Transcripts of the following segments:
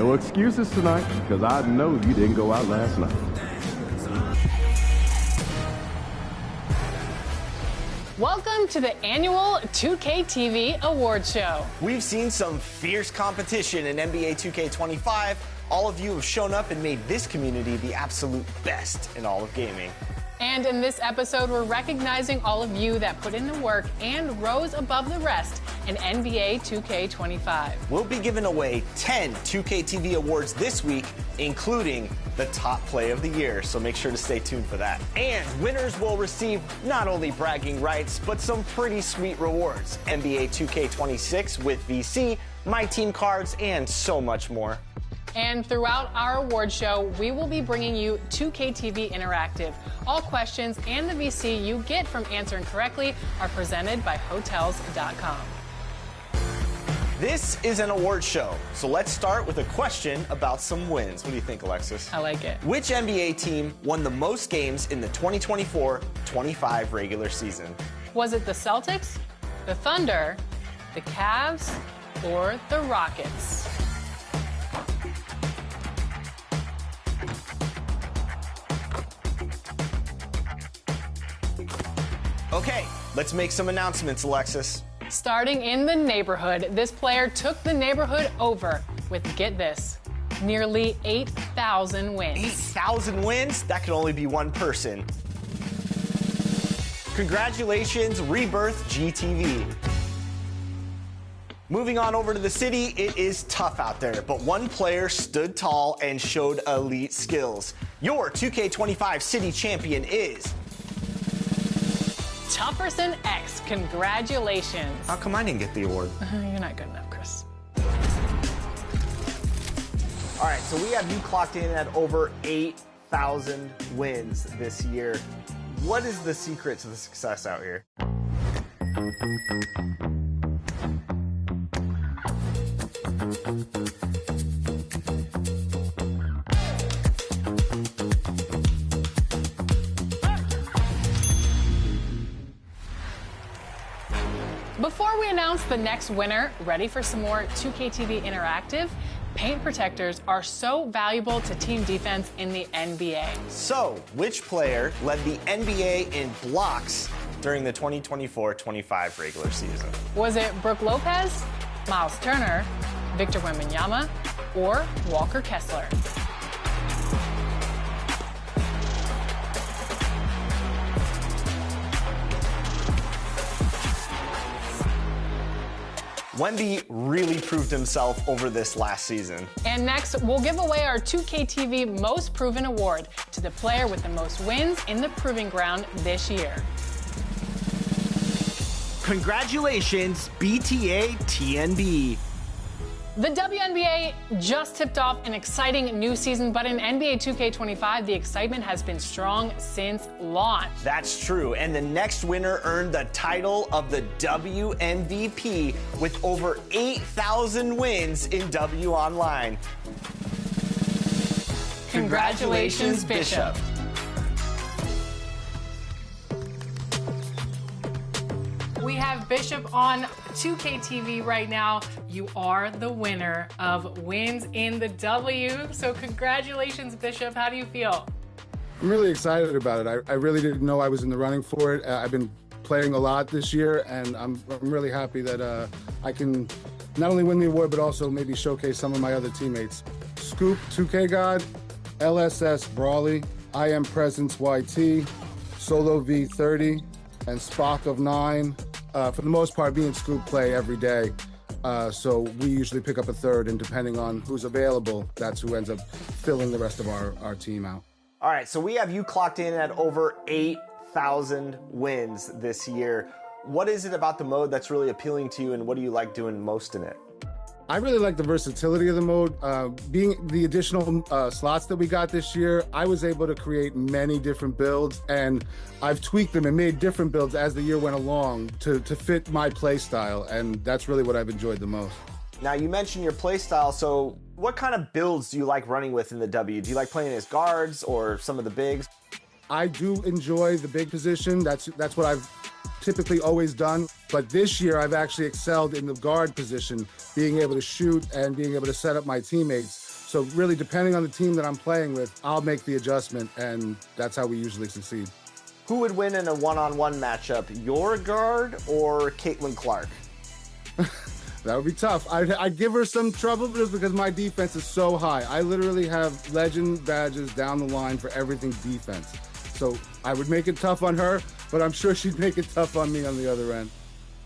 No excuses tonight, because I know you didn't go out last night. Welcome to the annual 2K TV Awards Show. We've seen some fierce competition in NBA 2K25. All of you have shown up and made this community the absolute best in all of gaming. And in this episode, we're recognizing all of you that put in the work and rose above the rest in NBA 2K25. We'll be giving away 10 2K TV awards this week, including the top play of the year, so make sure to stay tuned for that. And winners will receive not only bragging rights, but some pretty sweet rewards. NBA 2K26 with VC, My Team cards, and so much more. And throughout our award show, we will be bringing you 2K TV Interactive. All questions and the VC you get from answering correctly are presented by Hotels.com. This is an award show, so let's start with a question about some wins. What do you think, Alexis? I like it. Which NBA team won the most games in the 2024-25 regular season? Was it the Celtics, the Thunder, the Cavs, or the Rockets? Okay, let's make some announcements, Alexis. Starting in the neighborhood, this player took the neighborhood over with, get this, nearly 8,000 wins. 8,000 wins? That could only be one person. Congratulations, Rebirth GTV. Moving on over to the city, it is tough out there, but one player stood tall and showed elite skills. Your 2K25 city champion is Tufferson X, congratulations. How come I didn't get the award? You're not good enough, Chris. All right, so we have you clocked in at over 8,000 wins this year. What is the secret to the success out here? Before we announce the next winner, ready for some more 2K TV Interactive? Paint protectors are so valuable to team defense in the NBA. So, which player led the NBA in blocks during the 2024-25 regular season? Was it Brook Lopez, Miles Turner, Victor Wembanyama, or Walker Kessler? Wemby really proved himself over this last season. And next, we'll give away our 2K TV Most Proven Award to the player with the most wins in the Proving Ground this year. Congratulations, BTA TNB. The WNBA just tipped off an exciting new season, but in NBA 2K25, the excitement has been strong since launch. That's true, and the next winner earned the title of the WMVP with over 8,000 wins in W Online. Congratulations, Bishop. We have Bishop on 2K TV right now. You are the winner of wins in the W. So congratulations, Bishop. How do you feel? I'm really excited about it. I really didn't know I was in the running for it. I've been playing a lot this year, and I'm really happy that I can not only win the award, but also maybe showcase some of my other teammates. Scoop, 2K God, LSS Brawley, I Am Presence YT, Solo V30, and Spock of 9. For the most part, me and Scoop play every day. So we usually pick up a third, and depending on who's available, that's who ends up filling the rest of our team out. All right, so we have you clocked in at over 8,000 wins this year. What is it about the mode that's really appealing to you, and what do you like doing most in it? I really like the versatility of the mode. Being the additional slots that we got this year, I was able to create many different builds, and I've tweaked them and made different builds as the year went along to fit my play style, and that's really what I've enjoyed the most. Now, you mentioned your play style, so what kind of builds do you like running with in the W? Do you like playing as guards or some of the bigs? I do enjoy the big position. That's what I've typically always done. But this year, I've actually excelled in the guard position, being able to shoot and being able to set up my teammates. So really, depending on the team that I'm playing with, I'll make the adjustment, and that's how we usually succeed. Who would win in a one-on-one matchup, your guard or Caitlin Clark? That would be tough. I'd give her some trouble just because my defense is so high. I literally have legend badges down the line for everything defense. So I would make it tough on her, but I'm sure she'd make it tough on me on the other end.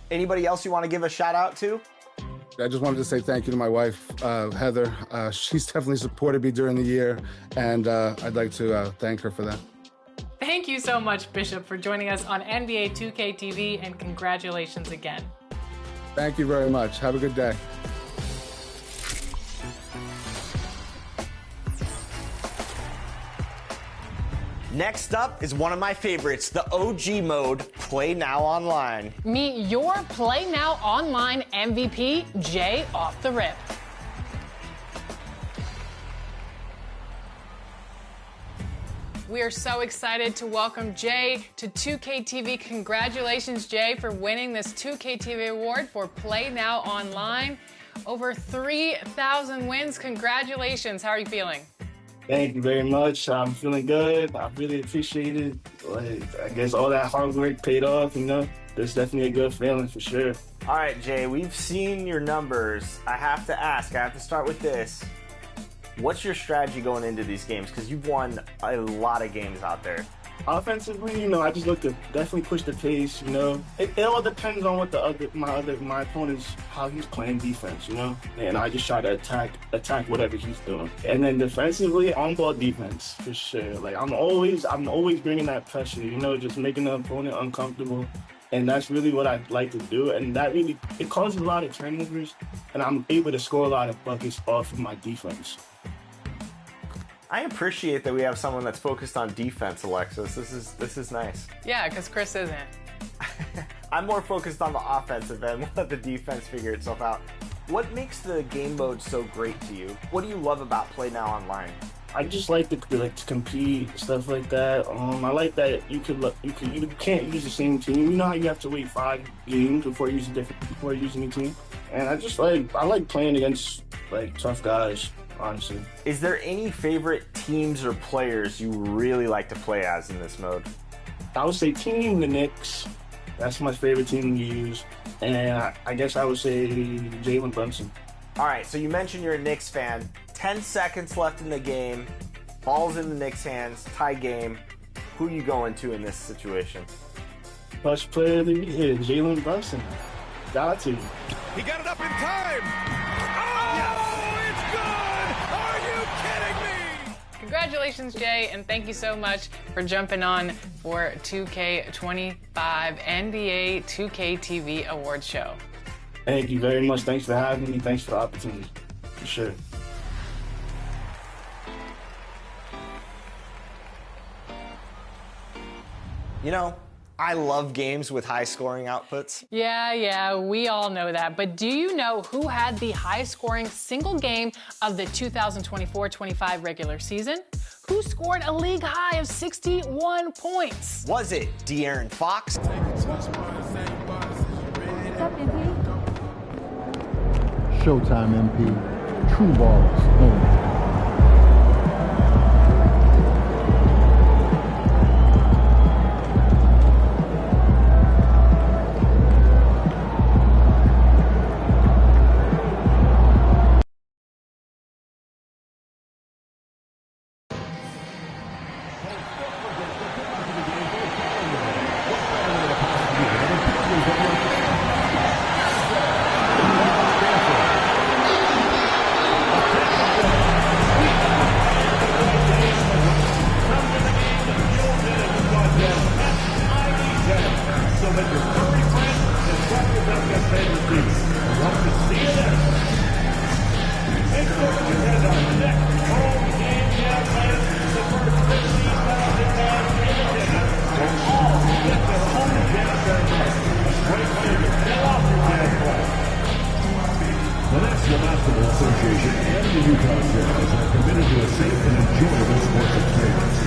Anybody else you want to give a shout out to? I just wanted to say thank you to my wife, Heather. She's definitely supported me during the year, and I'd like to thank her for that. Thank you so much, Bishop, for joining us on NBA 2K TV, and congratulations again. Thank you very much. Have a good day. Next up is one of my favorites, the OG mode, Play Now Online. Meet your Play Now Online MVP, Jay Off the Rip. We are so excited to welcome Jay to 2K TV. Congratulations, Jay, for winning this 2K TV award for Play Now Online. Over 3,000 wins. Congratulations. How are you feeling? Thank you very much. I'm feeling good. I really appreciate it. I guess all that hard work paid off, you know. It's definitely a good feeling for sure. All right, Jay, we've seen your numbers. I have to ask, I have to start with this. What's your strategy going into these games? Because you've won a lot of games out there. Offensively, you know, I just look to definitely push the pace, you know. It all depends on what my opponent's, how he's playing defense, you know. And I just try to attack whatever he's doing. And then defensively, on-ball defense, for sure. Like, I'm always bringing that pressure, you know, just making the opponent uncomfortable. And that's really what I like to do. And that really, it causes a lot of turnovers. And I'm able to score a lot of buckets off of my defense. I appreciate that we have someone that's focused on defense, Alexis. This is nice. Yeah, because Chris isn't. I'm more focused on the offensive end. We'll let the defense figure itself out. What makes the game mode so great to you? What do you love about Play Now Online? I just like to compete, stuff like that. I like that you can't use the same team. You know how you have to wait 5 games before using a team. And I like playing against like tough guys. Honestly. Is there any favorite teams or players you really like to play as in this mode? I would say Team the Knicks. That's my favorite team to use. And I guess I would say Jalen Brunson. All right, so you mentioned you're a Knicks fan. 10 seconds left in the game. Ball's in the Knicks' hands. Tie game. Who are you going to in this situation? First player of the year, Jalen Brunson. Got to. He got it up in time. Oh, yes. It's good. Are you kidding me? Congratulations, Jay, and thank you so much for jumping on for 2K25 NBA 2K TV Awards Show. Thank you very much. Thanks for having me. Thanks for the opportunity. For sure. You know, I love games with high scoring outputs. Yeah, we all know that. But do you know who had the highest scoring single game of the 2024-25 regular season? Who scored a league high of 61 points? Was it De'Aaron Fox? What's up, MP? Showtime, MP. True balls only. The National Basketball Association and the Utah Jazz are committed to a safe and enjoyable sports experience.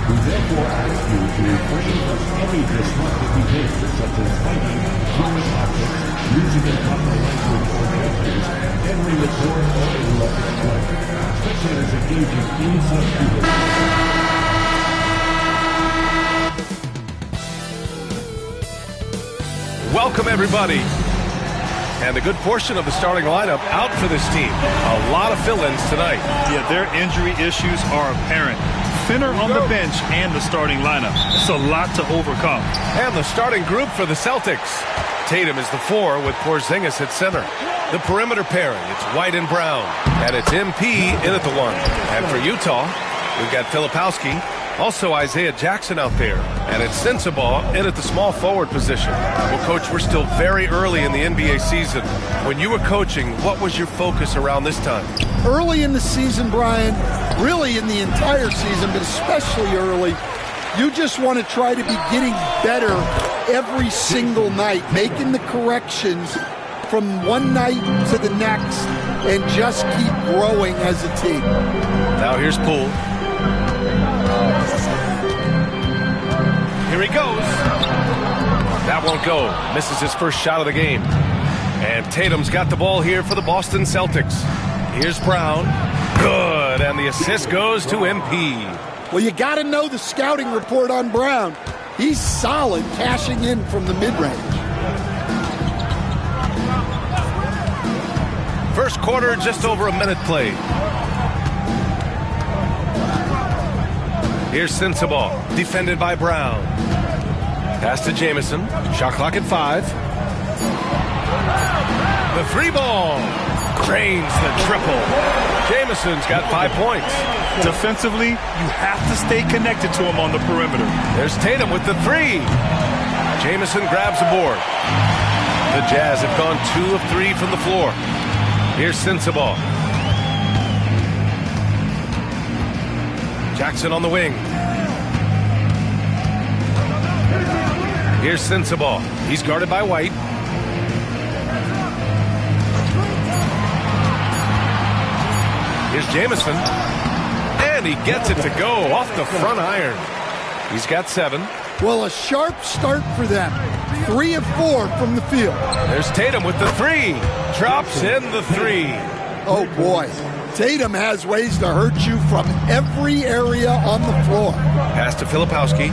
We therefore ask you to refrain from any disruptive behavior such as fighting, throwing objects, using improper language or gestures, entering the court, or interrupting play, especially aging inside puberty. Welcome, everybody. And a good portion of the starting lineup out for this team. A lot of fill-ins tonight. Yeah, their injury issues are apparent. Finner on the bench and the starting lineup. It's a lot to overcome. And the starting group for the Celtics. Tatum is the 4 with Porzingis at center. The perimeter pairing, it's White and Brown. And it's MP in at the 1. And for Utah, we've got Filipowski. Also Isaiah Jackson out there. And it's Sensabaugh in at the small forward position. Well, Coach, we're still very early in the NBA season. When you were coaching, what was your focus around this time? Early in the season, Brian, really in the entire season, but especially early, you just want to try to be getting better every single night, making the corrections from one night to the next, and just keep growing as a team. Now here's Poole. Here he goes. That won't go. Misses his first shot of the game. And Tatum's got the ball here for the Boston Celtics. Here's Brown. Good. And the assist goes to MP. Well, you got to know the scouting report on Brown. He's solid cashing in from the mid-range. First quarter, just over a minute played. Here's Sensabaugh, defended by Brown. Pass to Jamison. Shot clock at 5. The 3 ball. Cranes the triple. Jamison's got 5 points. Defensively, you have to stay connected to him on the perimeter. There's Tatum with the 3. Jamison grabs the board. The Jazz have gone 2 of 3 from the floor. Here's Sensabaugh. Jackson on the wing. Here's Sensabaugh. He's guarded by White. Here's Jamison. And he gets it to go off the front iron. He's got 7. Well, a sharp start for them. 3 of 4 from the field. There's Tatum with the 3. Drops in the 3. Oh, boy. Tatum has ways to hurt you from every area on the floor. Pass to Filipowski.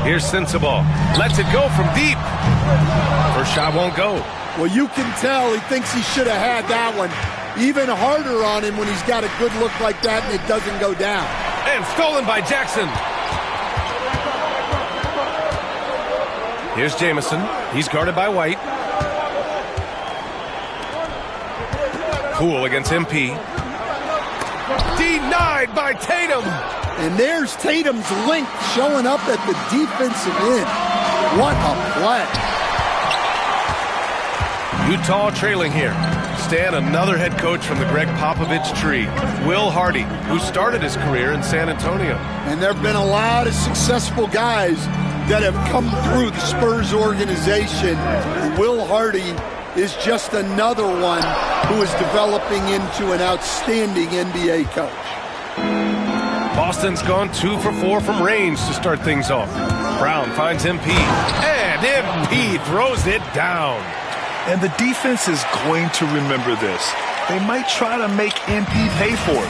Here's Sensabaugh. Lets it go from deep. First shot won't go. Well, you can tell he thinks he should have had that one. Even harder on him when he's got a good look like that and it doesn't go down. And stolen by Jackson. Here's Jamison. He's guarded by White. Poole against MP. Denied by Tatum. And there's Tatum's length showing up at the defensive end. What a play. Utah trailing here. Stan, another head coach from the Greg Popovich tree. Will Hardy, who started his career in San Antonio. And there have been a lot of successful guys that have come through the Spurs organization. Will Hardy is just another one who is developing into an outstanding NBA coach. Boston's gone 2 for 4 from range to start things off. Brown finds MP. And MP throws it down. And the defense is going to remember this. They might try to make MP pay for it.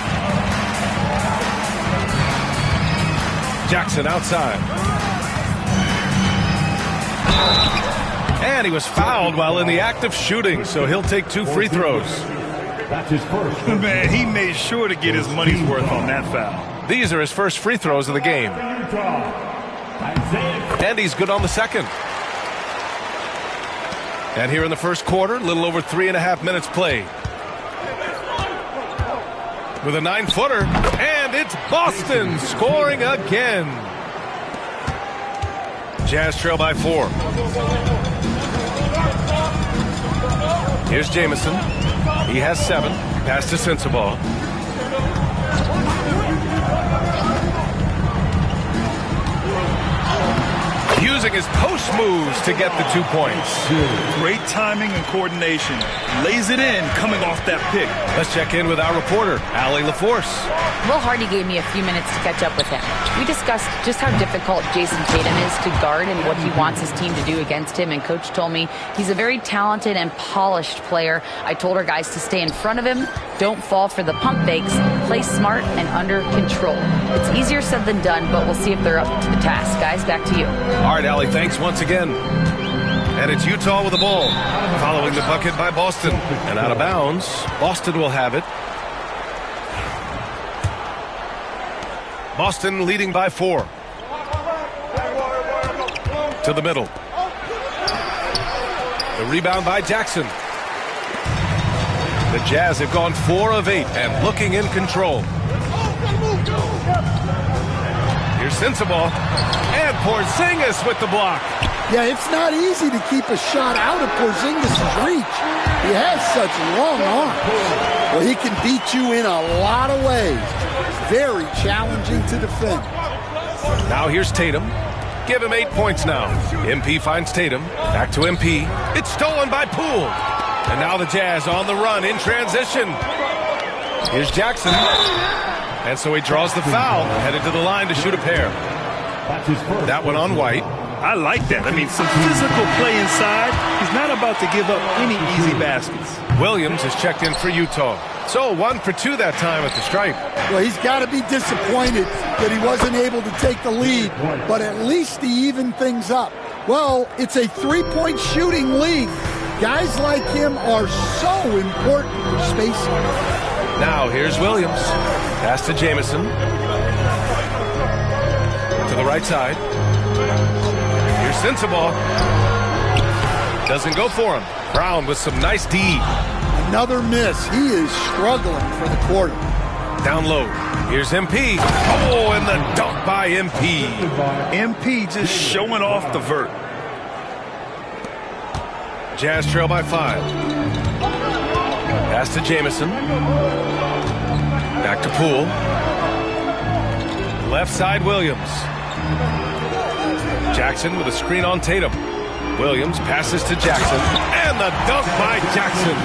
Jackson outside. And he was fouled while in the act of shooting, so he'll take 2 free throws. That's his first. Man, he made sure to get his money's worth on that foul. These are his first free throws of the game. And he's good on the second. And here in the first quarter, a little over 3.5 minutes played. With a 9-footer, and it's Boston scoring again. Jazz trail by 4. Here's Jamison. He has 7. Pass to Sensabaugh. Using his post moves to get the 2 points. Great timing and coordination. Lays it in coming off that pick. Let's check in with our reporter, Allie LaForce. Will Hardy gave me a few minutes to catch up with him. We discussed just how difficult Jason Tatum is to guard and what he wants his team to do against him. And Coach told me he's a very talented and polished player. I told our guys to stay in front of him, Don't fall for the pump fakes. Play smart and under control. It's easier said than done, but we'll see if they're up to the task. Guys, back to you. All right, Allie, thanks once again. And it's Utah with the ball, following the bucket by Boston. And out of bounds, Boston will have it. Boston leading by 4. To the middle. The rebound by Jackson. The Jazz have gone 4 of 8 and looking in control. Here's Sensabaugh. And Porzingis with the block. Yeah, it's not easy to keep a shot out of Porzingis' reach. He has such long arms. Well, he can beat you in a lot of ways. Very challenging to defend. Now here's Tatum. Give him 8 points now. MP finds Tatum. Back to MP. It's stolen by Poole. And now the Jazz on the run in transition. Here's Jackson. And so he draws the foul, headed to the line to shoot a pair. That one on White. I like that. I mean, some physical play inside. He's not about to give up any easy baskets. Williams is checked in for Utah. So 1 for 2 that time at the stripe. Well, he's got to be disappointed that he wasn't able to take the lead, but at least he evened things up. Well, it's a 3-point shooting league. Guys like him are so important for spacing. Now here's Williams. Pass to Jamison. To the right side. Here's Sensabaugh. Doesn't go for him. Brown with some nice D. Another miss. He is struggling for the quarter. Down low. Here's MP. Oh, and the dunk by MP. MP just showing off the vert. Jazz trail by 5. Pass to Jamison. Back to Poole. Left side Williams. Jackson with a screen on Tatum. Williams passes to Jackson. And the dunk by Jackson.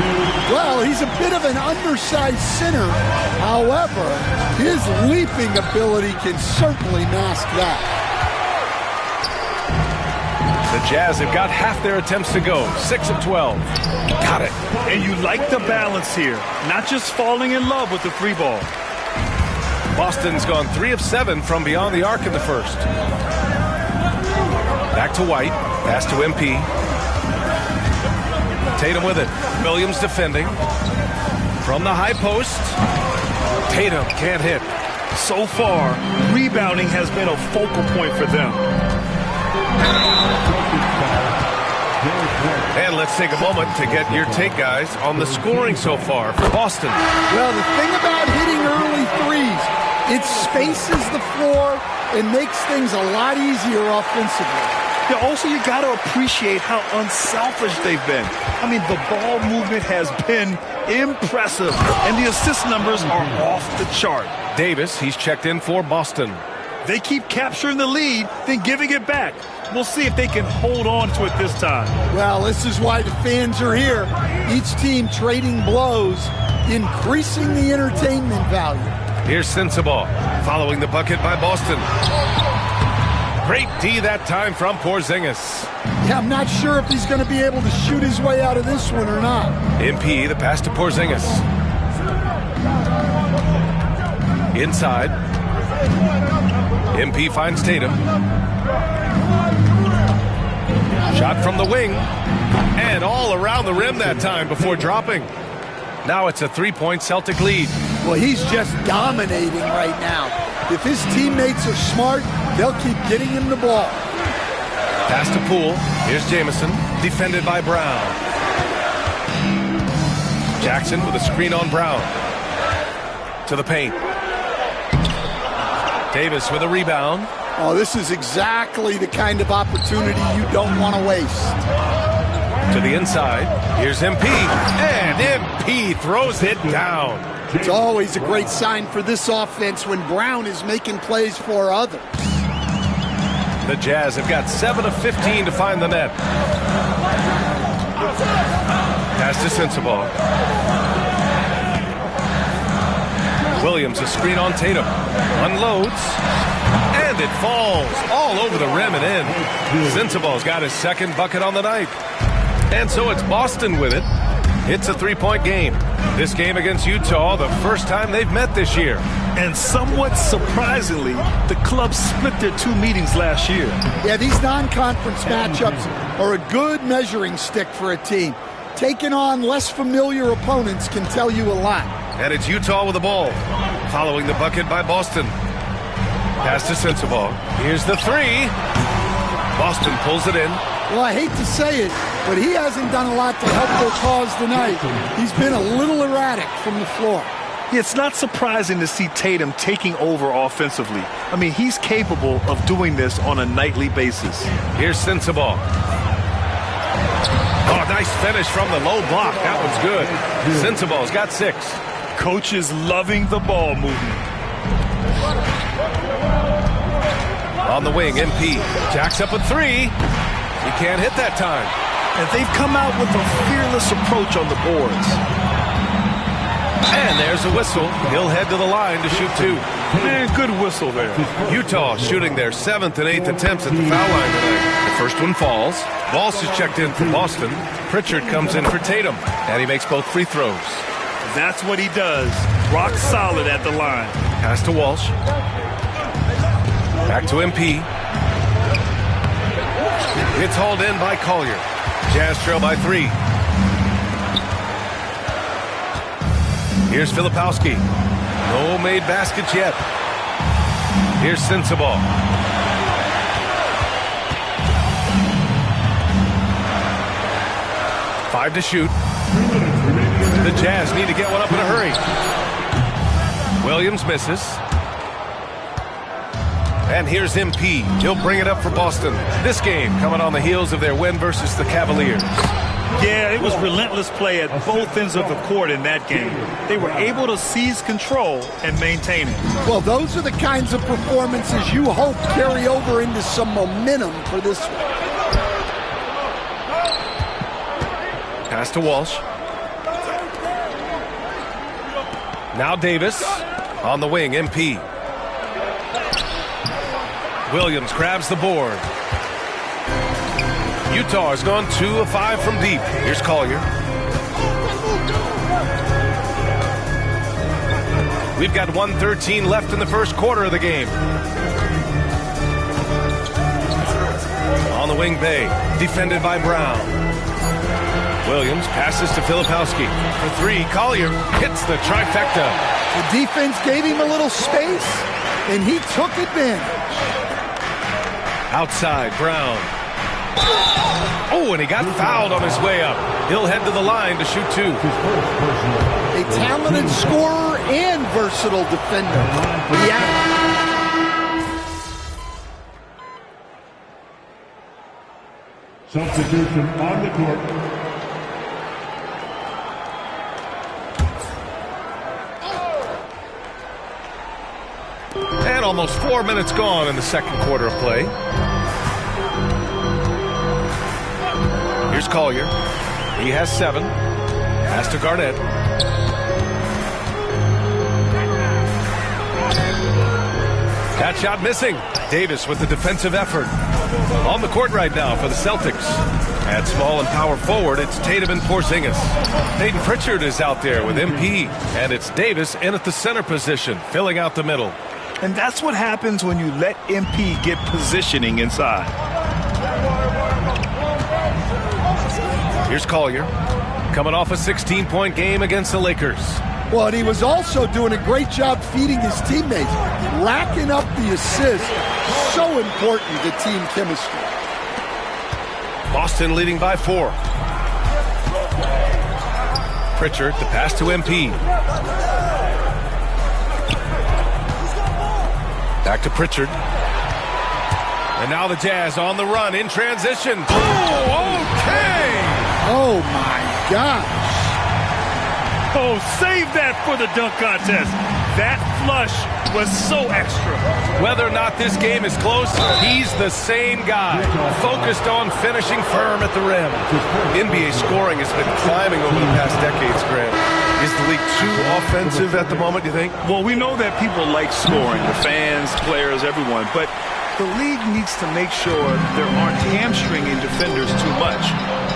Well, he's a bit of an undersized center. However, his leaping ability can certainly mask that. The Jazz have got half their attempts to go. 6 of 12. Got it. And you like the balance here. Not just falling in love with the free ball. Boston's gone 3 of 7 from beyond the arc in the first. Back to White. Pass to MP. Tatum with it. Williams defending. From the high post. Tatum can't hit. So far, rebounding has been a focal point for them. And let's take a moment to get your take, guys, on the scoring so far for Boston. Well, the thing about hitting early threes, it spaces the floor and makes things a lot easier offensively. Yeah, also, you got to appreciate how unselfish they've been. I mean, the ball movement has been impressive, and the assist numbers are off the chart. Davis, he's checked in for Boston. They keep capturing the lead, then giving it back. We'll see if they can hold on to it this time. Well, this is why the fans are here. Each team trading blows, increasing the entertainment value. Here's Sensabaugh, following the bucket by Boston. Great D that time from Porzingis. Yeah, I'm not sure if he's going to be able to shoot his way out of this one or not. MP, the pass to Porzingis. Inside. MP finds Tatum. Shot from the wing. And all around the rim that time before dropping. Now it's a 3-point Celtic lead. Well, he's just dominating right now. If his teammates are smart, they'll keep getting him the ball. Pass to Poole. Here's Jamison. Defended by Brown. Jackson with a screen on Brown. To the paint. Davis with a rebound. Oh, this is exactly the kind of opportunity you don't want to waste. To the inside. Here's MP. And MP throws it down. It's always a great sign for this offense when Brown is making plays for others. The Jazz have got 7 of 15 to find the net. Pass to Sensabaugh. Williams, a screen on Tatum. Unloads. And it falls all over the rim and in. Sensabaugh's got his second bucket on the night. And so it's Boston with it. It's a three-point game. This game against Utah, the first time they've met this year. And somewhat surprisingly, the clubs split their 2 meetings last year. Yeah, these non-conference matchups are a good measuring stick for a team. Taking on less familiar opponents can tell you a lot. And it's Utah with the ball. Following the bucket by Boston. Pass to Sensabaugh. Here's the three. Boston pulls it in. Well, I hate to say it, but he hasn't done a lot to help their cause tonight. He's been a little erratic from the floor. It's not surprising to see Tatum taking over offensively. I mean, he's capable of doing this on a nightly basis. Here's Sensabaugh. Oh, nice finish from the low block. That one's good. Sensabaugh's got 6. Coach is loving the ball movement. On the wing, MP jacks up a 3. He can't hit that time. And they've come out with a fearless approach on the boards. And there's a whistle. He'll head to the line to shoot 2. Man, good whistle there. Utah shooting their 7th and 8th attempts at the foul line tonight. The first one falls. Walsh is checked in for Boston. Pritchard comes in for Tatum, and he makes both free throws. That's what he does. Rock solid at the line. Pass to Walsh. Back to MP. It's hauled in by Collier. Jazz trail by 3. Here's Filipowski. No made baskets yet. Here's Sensabaugh. Five to shoot. The Jazz need to get one up in a hurry. Williams misses. And here's MP. He'll bring it up for Boston. This game coming on the heels of their win versus the Cavaliers. Yeah, it was relentless play at both ends of the court in that game. They were able to seize control and maintain it. Well, those are the kinds of performances you hope carry over into some momentum for this one. Pass to Walsh. Now Davis on the wing, MP. Williams grabs the board. Utah has gone 2 of 5 from deep. Here's Collier. We've got 1:13 left in the first quarter of the game. On the wing, Bay, defended by Brown. Williams passes to Filipowski. For 3, Collier hits the trifecta. The defense gave him a little space, and he took advantage. Outside, Brown. Oh, and he got fouled on his way up. He'll head to the line to shoot 2. A talented scorer and versatile defender. Yeah. Substitution on the court. And almost 4 minutes gone in the second quarter of play. Here's Collier. He has 7. Pass to Garnett. That shot missing. Davis with the defensive effort. On the court right now for the Celtics. At small and power forward, it's Tatum and Porzingis. Peyton Pritchard is out there with MP. And it's Davis in at the center position, filling out the middle. And that's what happens when you let MP get positioning inside. Here's Collier, coming off a 16-point game against the Lakers. Well, and he was also doing a great job feeding his teammates, racking up the assists. So important to team chemistry. Boston leading by 4. Pritchard, the pass to MP. Back to Pritchard. And now the Jazz on the run in transition. Oh, okay! Oh, my gosh. Oh, save that for the dunk contest. That flush was so extra. Whether or not this game is close, he's the same guy, focused on finishing firm at the rim. NBA scoring has been climbing over the past decades, Grant. Is the league too offensive at the moment, do you think? Well, we know that people like scoring, the fans, players, everyone, but the league needs to make sure there aren't hamstringing defenders too much.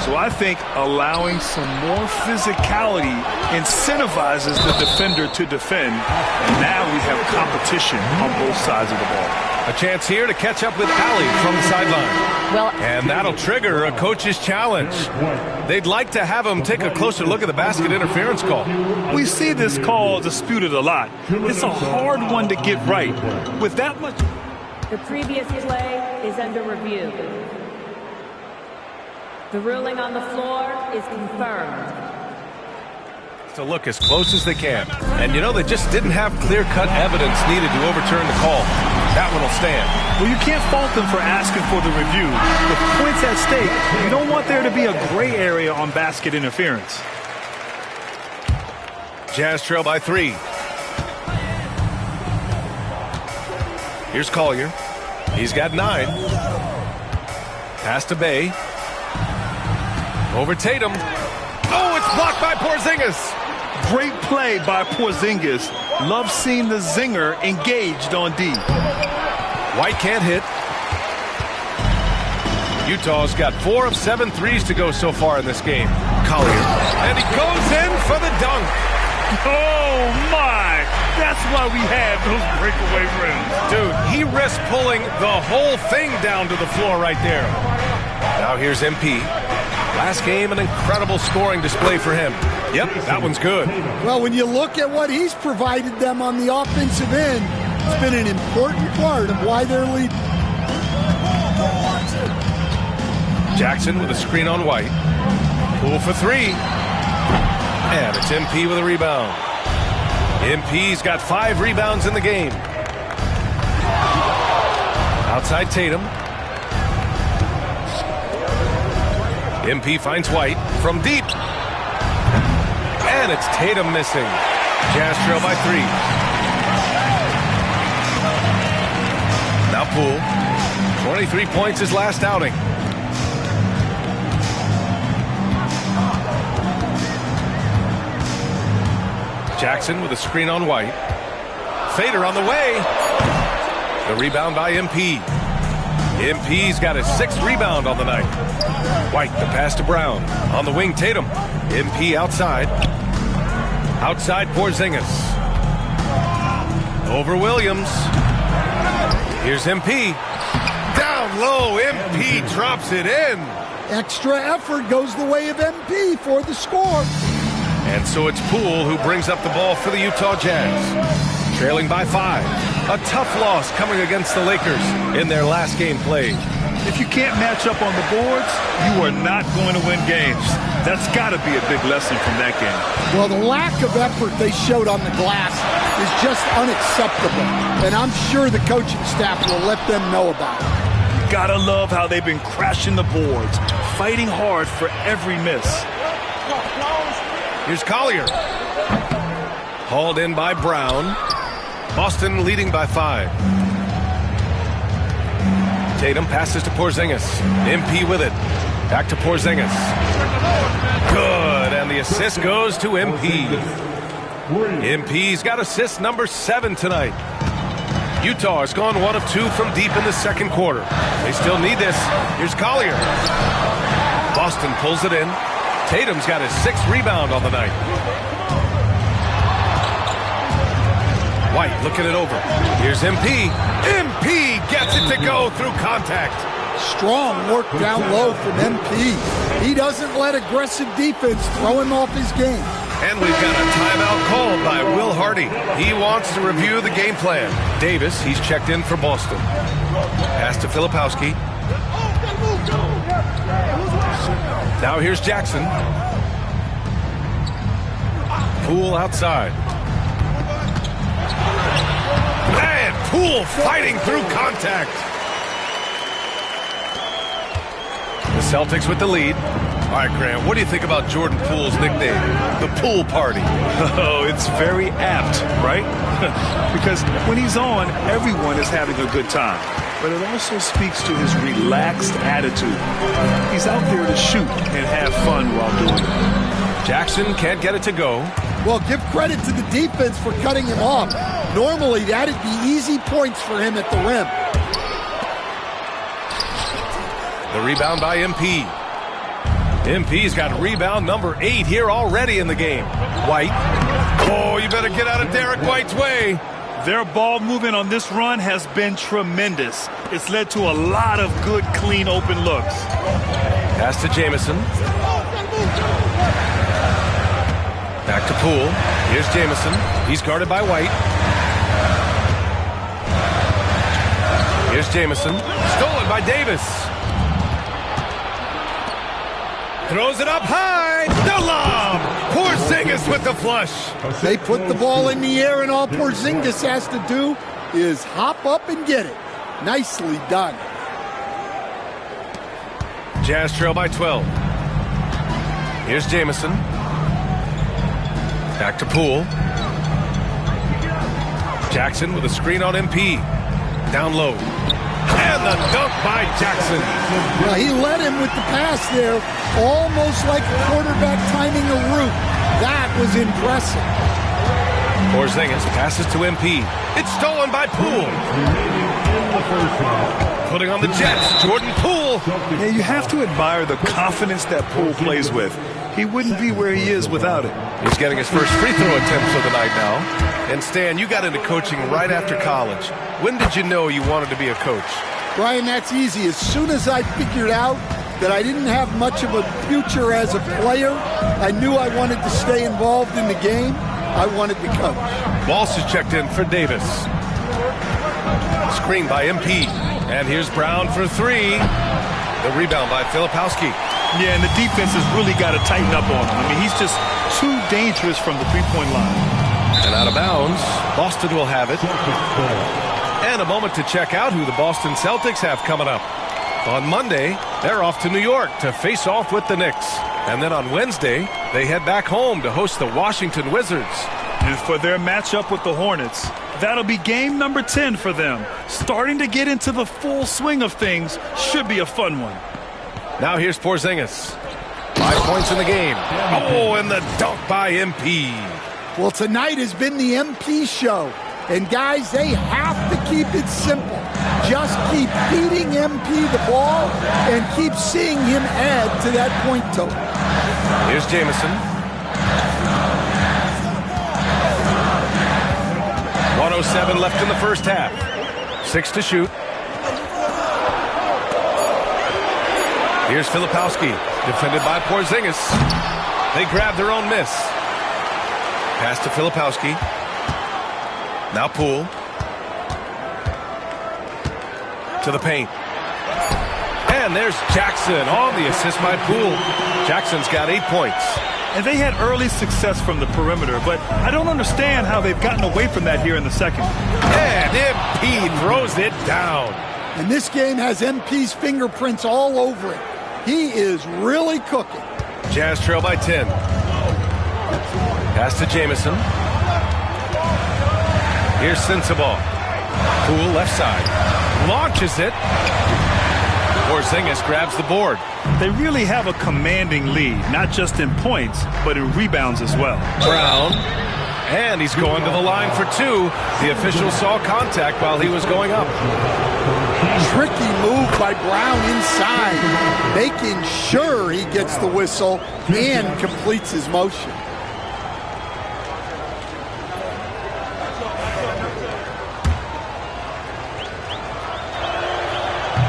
So I think allowing some more physicality incentivizes the defender to defend. And now we have competition on both sides of the ball. A chance here to catch up with Allie from the sideline. And that'll trigger a coach's challenge. They'd like to have him take a closer look at the basket interference call. We see this call disputed a lot. It's a hard one to get right. With that much... The previous play is under review. The ruling on the floor is confirmed. To look as close as they can. And, you know, they just didn't have clear-cut evidence needed to overturn the call. That one will stand. Well, you can't fault them for asking for the review. With points at stake, you don't want there to be a gray area on basket interference. Jazz trail by 3. Here's Collier. He's got 9. Pass to Bay. Over Tatum. Oh, it's blocked by Porzingis. Great play by Porzingis. Love seeing the zinger engaged on D. White can't hit. Utah's got 4 of 7 threes to go so far in this game. Collier. And he goes in for the dunk. Oh, my. That's why we have those breakaway rims. Dude, he risked pulling the whole thing down to the floor right there. Now here's MP. Last game, an incredible scoring display for him. Yep, that one's good. Well, when you look at what he's provided them on the offensive end, it's been an important part of why they're leading. Jackson with a screen on White. Poole for 3. And it's MP with a rebound. MP's got 5 rebounds in the game. Outside Tatum. MP finds White from deep. And it's Tatum missing. Jazz trail by 3. Now Poole. 23 points his last outing. Jackson with a screen on White. Fader on the way. The rebound by MP. MP's got his 6th rebound on the night. White, the pass to Brown. On the wing, Tatum. MP outside. Outside Porzingis. Over Williams. Here's MP. Down low, MP drops it in. Extra effort goes the way of MP for the score. And so it's Poole who brings up the ball for the Utah Jazz. Trailing by 5. A tough loss coming against the Lakers in their last game played. If you can't match up on the boards, you are not going to win games. That's got to be a big lesson from that game. Well, the lack of effort they showed on the glass is just unacceptable. And I'm sure the coaching staff will let them know about it. Gotta love how they've been crashing the boards, fighting hard for every miss. Here's Collier. Hauled in by Brown. Boston leading by 5. Tatum passes to Porzingis. MP with it. Back to Porzingis. Good, and the assist goes to MP. MP's got assist number 7 tonight. Utah has gone 1 of 2 from deep in the second quarter. They still need this. Here's Collier. Boston pulls it in. Tatum's got his 6th rebound on the night. White looking it over. Here's MP. MP gets it to go through contact. Strong work down low from MP. He doesn't let aggressive defense throw him off his game. And we've got a timeout called by Will Hardy. He wants to review the game plan. Davis, he's checked in for Boston. Pass to Filipowski. Now here's Jackson. Poole outside. And Poole fighting through contact. The Celtics with the lead. All right, Graham, what do you think about Jordan Poole's nickname, the Pool Party? Oh, it's very apt, right? Because when he's on, everyone is having a good time. But it also speaks to his relaxed attitude. He's out there to shoot and have fun while doing it. Jackson can't get it to go. Well, give credit to the defense for cutting him off. Normally, that'd be easy points for him at the rim. The rebound by MP. MP's got rebound number 8 here already in the game. White. Oh, you better get out of Derek White's way. Their ball movement on this run has been tremendous. It's led to a lot of good, clean, open looks. Pass to Jamison. Back to Poole. Here's Jamison. He's guarded by White. Here's Jamison. Stolen by Davis. Throws it up high. The lob. Porzingis with the flush. They put the ball in the air, and all Porzingis has to do is hop up and get it. Nicely done. Jazz trail by 12. Here's Jamison. Back to Poole. Jackson with a screen on MP. Down low. And the dunk by Jackson. Well, he led him with the pass there, almost like a quarterback timing a route. That was impressive. Porzingis passes to MP. It's stolen by Poole. Putting on the Jets, Jordan Poole. Yeah, you have to admire the confidence that Poole plays with. He wouldn't be where he is without it. He's getting his first free throw attempts of the night now. And Stan, you got into coaching right after college. When did you know you wanted to be a coach? Brian, that's easy. As soon as I figured out that I didn't have much of a future as a player, I knew I wanted to stay involved in the game. I wanted to coach. Walsh is checked in for Davis. Screen by MP. And here's Brown for 3. The rebound by Filipowski. Yeah, and the defense has really got to tighten up on him. I mean, he's just too dangerous from the three-point line. And out of bounds, Boston will have it. And a moment to check out who the Boston Celtics have coming up. On Monday, they're off to New York to face off with the Knicks. And then on Wednesday, they head back home to host the Washington Wizards. And for their matchup with the Hornets, that'll be game number 10 for them. Starting to get into the full swing of things. Should be a fun one. Now here's Porzingis. 5 points in the game. Oh, and the dunk by MP. Well, tonight has been the MP show. And guys, they have to keep it simple. Just keep feeding MP the ball and keep seeing him add to that point total. Here's Jamison. 1:07 left in the first half. 6 to shoot. Here's Filipowski, defended by Porzingis. They grab their own miss. Pass to Filipowski. Now Poole. To the paint. And there's Jackson on the assist by Poole. Jackson's got 8 points. And they had early success from the perimeter, but I don't understand how they've gotten away from that here in the second. And MP throws it down. And this game has MP's fingerprints all over it. He is really cooking. Jazz trail by 10. Pass to Jamison. Here's Sensabaugh. Poole left side. Launches it. Porzingis grabs the board. They really have a commanding lead, not just in points, but in rebounds as well. Brown. And he's going to the line for 2. The official saw contact while he was going up. Tricky move by Brown inside, making sure he gets the whistle and completes his motion.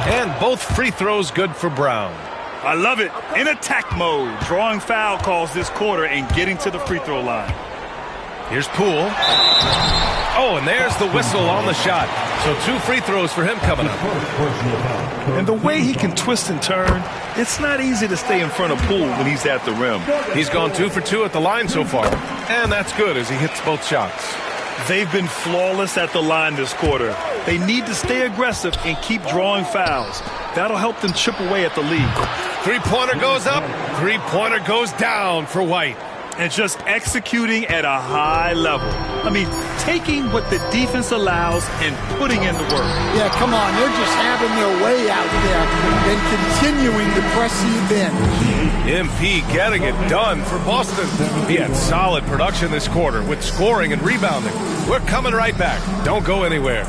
And both free throws good for Brown. I love it. In attack mode, drawing foul calls this quarter and getting to the free throw line. Here's Poole. Oh, and there's the whistle on the shot. So 2 free throws for him coming up. And the way he can twist and turn, it's not easy to stay in front of Poole when he's at the rim. He's gone 2 for 2 at the line so far. And that's good as he hits both shots. They've been flawless at the line this quarter. They need to stay aggressive and keep drawing fouls. That'll help them chip away at the lead. 3-pointer goes up. 3-pointer goes down for White. And just executing at a high level. I mean, taking what the defense allows and putting in the work. Yeah, come on. They're just having their way out there and continuing to press the advantage. MP getting it done for Boston. He had solid production this quarter with scoring and rebounding. We're coming right back. Don't go anywhere.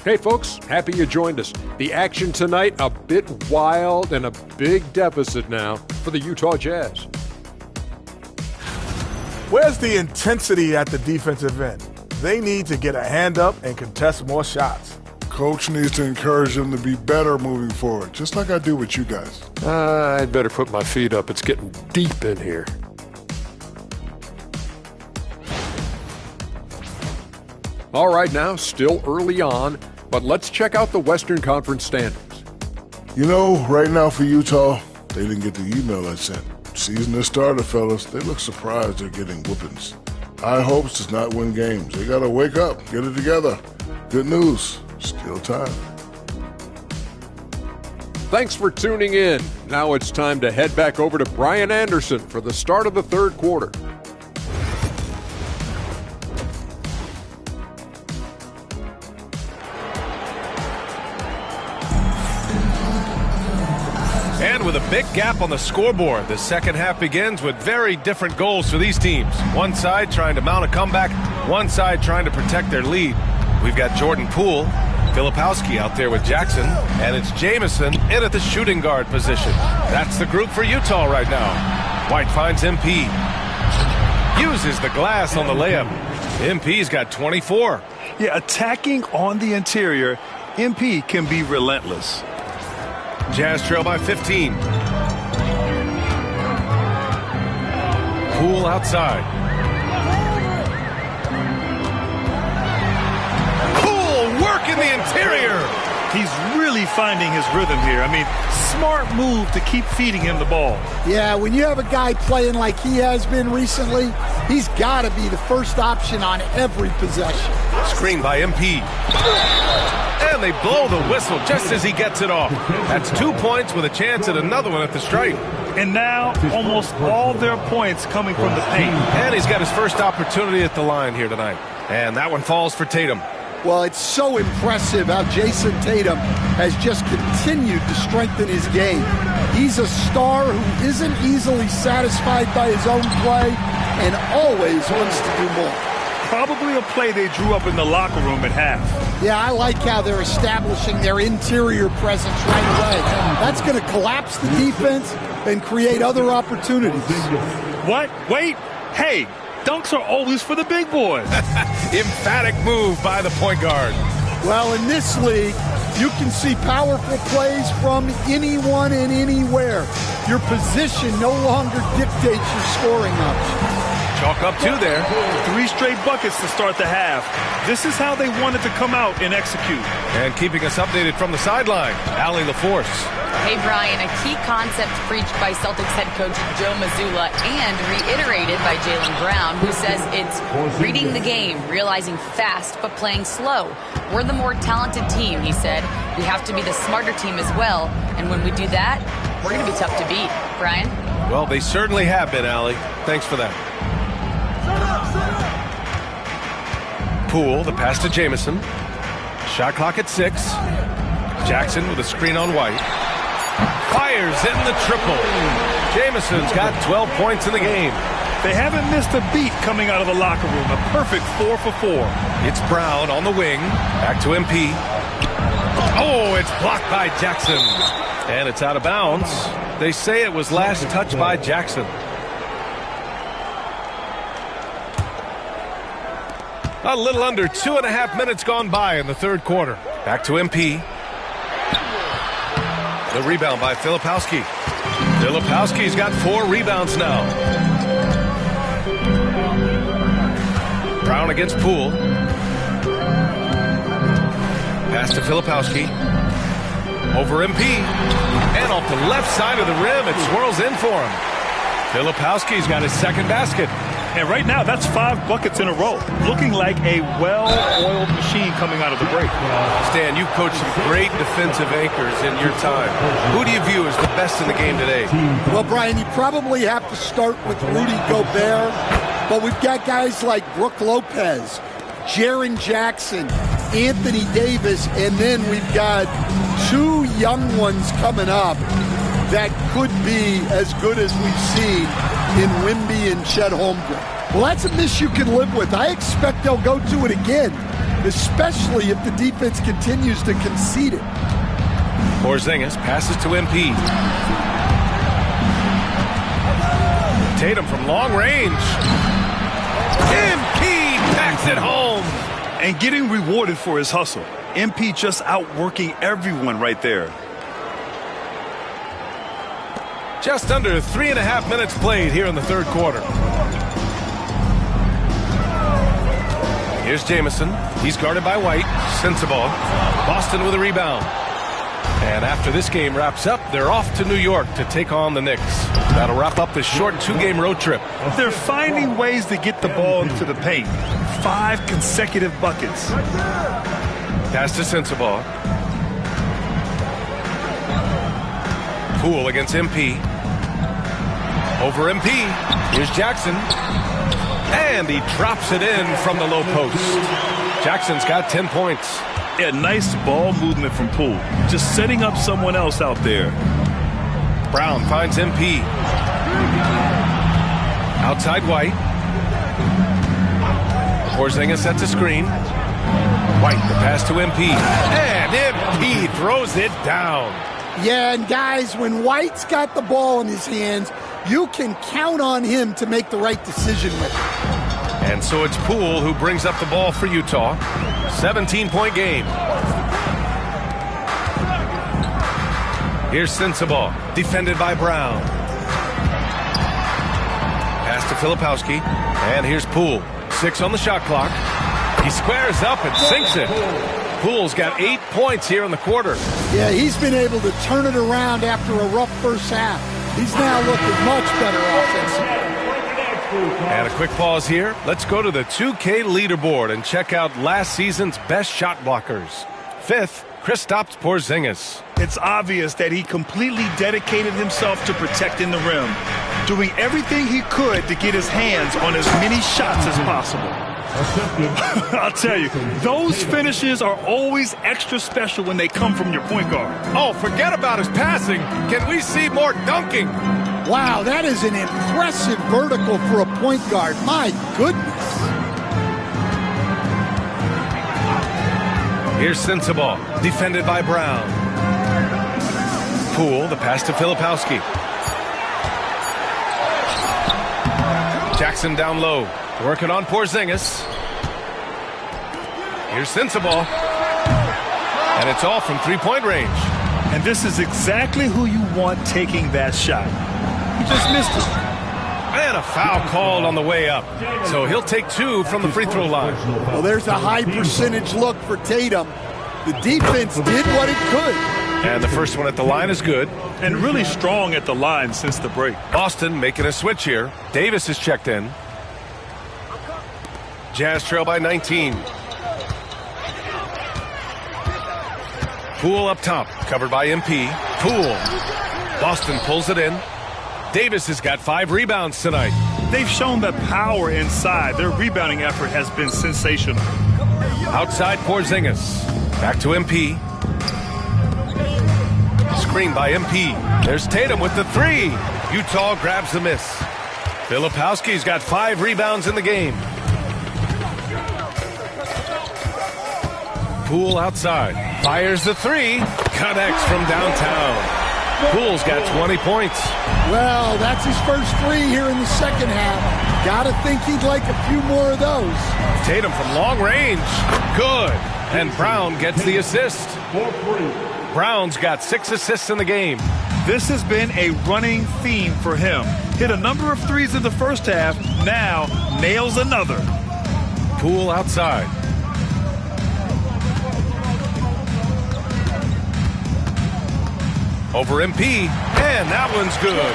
Hey folks, happy you joined us. The action tonight, a bit wild and a big deficit now for the Utah Jazz. Where's the intensity at the defensive end? They need to get a hand up and contest more shots. Coach needs to encourage them to be better moving forward, just like I do with you guys. I'd better put my feet up. It's getting deep in here. All right, now, still early on, but let's check out the Western Conference standings. You know, right now for Utah, they didn't get the email I sent. Season has started, fellas. They look surprised they're getting whoopings. High hopes does not win games. They got to wake up, get it together. Good news, still time. Thanks for tuning in. Now it's time to head back over to Brian Anderson for the start of the third quarter. And with a big gap on the scoreboard, the second half begins with very different goals for these teams. One side trying to mount a comeback, one side trying to protect their lead. We've got Jordan Poole, Filipowski out there with Jackson, and it's Jamison in at the shooting guard position. That's the group for Utah right now. White finds MP. Uses the glass on the layup. MP's got 24. Yeah, attacking on the interior, MP can be relentless. Jazz trail by 15. Poole outside. Poole work in the interior. He's really finding his rhythm here. I mean, smart move to keep feeding him the ball. Yeah, when you have a guy playing like he has been recently, he's got to be the first option on every possession. Screen by MP. And they blow the whistle just as he gets it off. That's 2 points with a chance at another one at the stripe. And now almost all their points coming from the paint. And he's got his first opportunity at the line here tonight. And that one falls for Tatum. Well, it's so impressive how Jason Tatum has just continued to strengthen his game. He's a star who isn't easily satisfied by his own play and always wants to do more. Probably a play they drew up in the locker room at half. Yeah, I like how they're establishing their interior presence right away. That's going to collapse the defense and create other opportunities. What? Wait. Hey, dunks are always for the big boys. Emphatic move by the point guard. Well, in this league, you can see powerful plays from anyone and anywhere. Your position no longer dictates your scoring options. Chalk up 2 there. 3 straight buckets to start the half. This is how they wanted to come out and execute. And keeping us updated from the sideline, Allie LaForce. Hey, Brian, a key concept preached by Celtics head coach Joe Mazzulla and reiterated by Jaylen Brown, who says it's reading the game, realizing fast but playing slow. We're the more talented team, he said. We have to be the smarter team as well. And when we do that, we're going to be tough to beat. Brian? Well, they certainly have been, Allie. Thanks for that. Poole, the pass to Jamison. Shot clock at 6. Jackson with a screen on White. Fires in the triple. Jamison's got 12 points in the game. They haven't missed a beat coming out of the locker room. A perfect 4 for 4. It's Brown on the wing. Back to MP. Oh, it's blocked by Jackson. And it's out of bounds. They say it was last touched by Jackson. A little under 2.5 minutes gone by in the third quarter. Back to MP. The rebound by Filipowski. Filipowski's got 4 rebounds now. Brown against Poole. Pass to Filipowski. Over MP. And off the left side of the rim, it swirls in for him. Filipowski's got his second basket. And right now, that's 5 buckets in a row. Looking like a well-oiled machine coming out of the break. Stan, you've coached some great defensive anchors in your time. Who do you view as the best in the game today? Well, Brian, you probably have to start with Rudy Gobert, but we've got guys like Brook Lopez, Jaren Jackson, Anthony Davis, and then we've got 2 young ones coming up that could be as good as we've seen in Wemby and Chet Holmgren. Well, that's a miss you can live with. I expect they'll go to it again. especially if the defense continues to concede it. Porzingis passes to MP. Tatum from long range. MP packs it home. And getting rewarded for his hustle. MP just outworking everyone right there. Just under 3.5 minutes played here in the third quarter. Here's Jamison. He's guarded by White. Sensabaugh. Boston with a rebound. And after this game wraps up, they're off to New York to take on the Knicks. That'll wrap up this short 2-game road trip. They're finding ways to get the ball into the paint. 5 consecutive buckets. Pass to Sensabaugh. Poole against MP. Over MP. Here's Jackson. And he drops it in from the low post. Jackson's got 10 points. Yeah, nice ball movement from Poole. Just setting up someone else out there. Brown finds MP. Outside White. Porzingis sets a screen. White, the pass to MP. And MP throws it down. Yeah, and guys, when White's got the ball in his hands, you can count on him to make the right decision with it. And so it's Poole who brings up the ball for Utah. 17-point game. Here's Sensabaugh, defended by Brown. Pass to Filipowski. And here's Poole. 6 on the shot clock. He squares up and sinks it. Poole's got 8 points here in the quarter. Yeah, he's been able to turn it around after a rough first half. He's now looking much better offensively. And a quick pause here. Let's go to the 2K leaderboard and check out last season's best shot blockers. 5th, Kristaps Porzingis. It's obvious that he completely dedicated himself to protecting the rim, doing everything he could to get his hands on as many shots as possible. I'll tell you, those finishes are always extra special when they come from your point guard. Oh, forget about his passing. Can we see more dunking? Wow, that is an impressive vertical for a point guard. My goodness. Here's Sensabaugh, defended by Brown. Poole, the pass to Filipowski. Jackson down low, working on Porzingis. Here's Sensabaugh. And it's all from three-point range. And this is exactly who you want taking that shot. He just missed it. And a foul called on the way up. So he'll take 2 from the free throw line. Well, there's a high percentage look for Tatum. The defense did what it could. And the first one at the line is good. And really strong at the line since the break. Boston making a switch here. Davis is checked in. Jazz trail by 19. Poole up top, covered by MP. Poole. Boston pulls it in. Davis has got 5 rebounds tonight. They've shown the power inside. Their rebounding effort has been sensational. Outside Porzingis. Back to MP. Screen by MP. There's Tatum with the 3. Utah grabs the miss. Filipowski's got 5 rebounds in the game. Poole outside. Fires the 3. Connects from downtown. Poole's got 20 points. Well, that's his first 3 here in the second half. Gotta think he'd like a few more of those. Tatum from long range. Good. And Brown gets the assist. Brown's got 6 assists in the game. This has been a running theme for him. Hit a number of 3s in the first half. Now nails another. Poole outside. Over MP, and that one's good.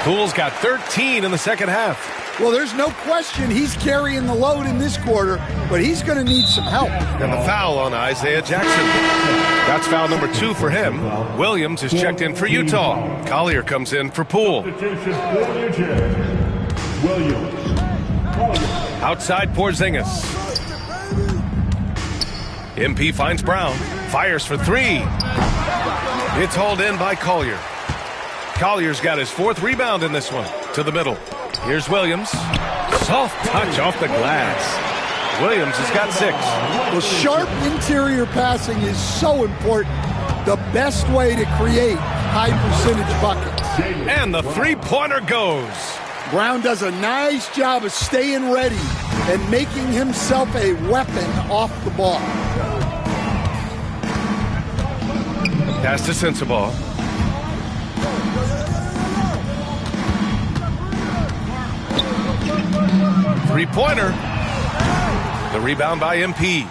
Poole's got 13 in the second half. Well, there's no question he's carrying the load in this quarter, but he's going to need some help. And the foul on Isaiah Jackson. That's foul number 2 for him. Williams is checked in for Utah. Collier comes in for Poole. Outside Porzingis. MP finds Brown. Fires for 3. It's hauled in by Collier. Collier's got his 4th rebound in this one. To the middle. Here's Williams. Soft touch off the glass. Williams has got 6. Well, sharp interior passing is so important. The best way to create high-percentage buckets. And the three-pointer goes. Brown does a nice job of staying ready and making himself a weapon off the ball. Pass to Sensabaugh. Three-pointer. The rebound by MP.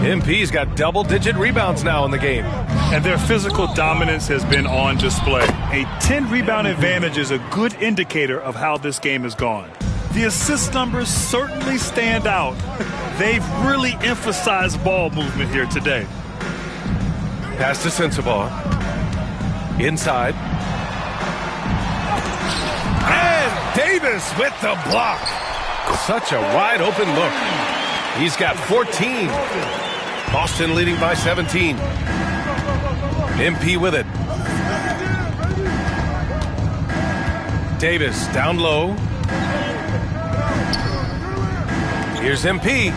MP's got double-digit rebounds now in the game. And their physical dominance has been on display. A 10-rebound advantage is a good indicator of how this game has gone. The assist numbers certainly stand out. They've really emphasized ball movement here today. Pass to Sensabaugh. Inside. And Davis with the block. Such a wide-open look. He's got 14. Boston leading by 17. MP with it. Davis down low. Here's MP.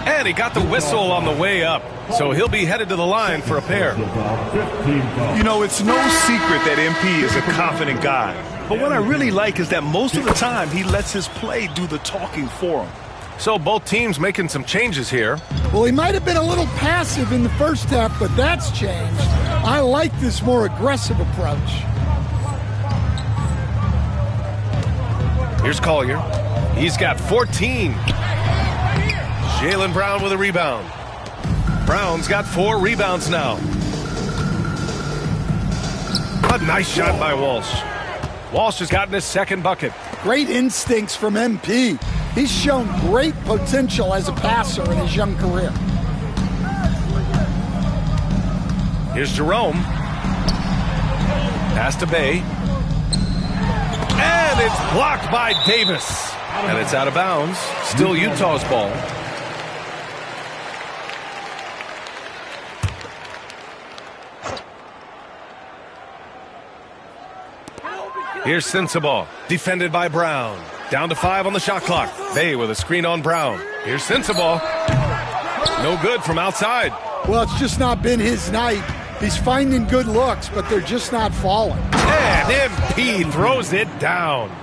And he got the whistle on the way up. So he'll be headed to the line for a pair. You know, it's no secret that MP is a confident guy. But what I really like is that most of the time he lets his play do the talking for him. So both teams making some changes here. Well, he might have been a little passive in the first half, but that's changed. I like this more aggressive approach. Here's Collier. He's got 14. Jaylen Brown with a rebound. Brown's got 4 rebounds now. A nice shot by Walsh. Walsh has gotten his second bucket. Great instincts from MP. He's shown great potential as a passer in his young career. Here's Jerome. Pass to Bay. And it's blocked by Davis. And it's out of bounds. Still Utah's ball. Here's Sensabaugh, defended by Brown. Down to 5 on the shot clock. Bay with a screen on Brown. Here's Sensabaugh. No good from outside. Well, it's just not been his night. He's finding good looks, but they're just not falling. And MP throws it down.